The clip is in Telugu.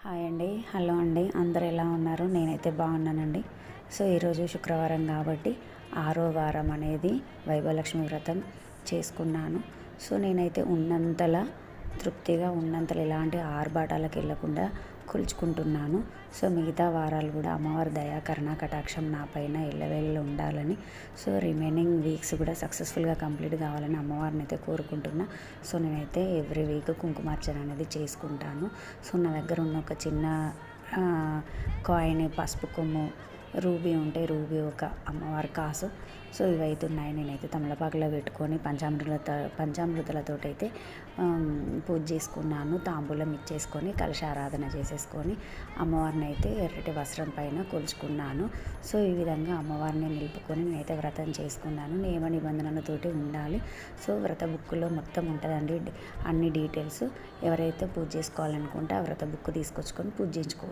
హాయ్ అండి, హలో అండి, అందరు ఎలా ఉన్నారు? నేనైతే బాగున్నానండి. సో ఈరోజు శుక్రవారం కాబట్టి 6వ వారం అనేది వైభవలక్ష్మి వ్రతం చేసుకున్నాను. సో నేనైతే ఉన్నంతలా తృప్తిగా ఉన్నంతలో ఎలాంటి ఆర్భాటాలకు వెళ్ళకుండా కొలుచుకుంటున్నాను. సో మిగతా వారాలు కూడా అమ్మవారి దయా కరుణా కటాక్షం నా పైన ఎల్లవేళలా ఉండాలని, సో రిమైనింగ్ వీక్స్ కూడా సక్సెస్ఫుల్గా కంప్లీట్ కావాలని అమ్మవారిని అయితే కోరుకుంటున్నా. సో నేనైతే ఎవ్రీ వీక్ కుంకుమార్చన అనేది చేసుకుంటాను. సో నా దగ్గర ఉన్న ఒక చిన్న కాయిన్, పసుపు కొమ్ము, రూబీ ఉంటే రూబీ, ఒక అమ్మవారి కాసు, సో ఇవైతే ఉన్నాయి. నేనైతే తమలపాకులో పెట్టుకొని పంచామృతాలతో అయితే పూజ చేసుకున్నాను. తాంబూలం ఇచ్చేసుకొని కలశారాధన చేసేసుకొని అమ్మవారిని అయితే ఎర్రటి వస్త్రం పైన కొలుచుకున్నాను. సో ఈ విధంగా అమ్మవారిని నిలుపుకొని నేనైతే వ్రతం చేసుకున్నాను. నియమ నిబంధనలతోటి ఉండాలి. సో వ్రత బుక్లో మొత్తం ఉంటుందండి అన్ని డీటెయిల్స్. ఎవరైతే పూజ చేసుకోవాలనుకుంటే ఆ వ్రత బుక్ తీసుకొచ్చుకొని పూజించుకోవచ్చు.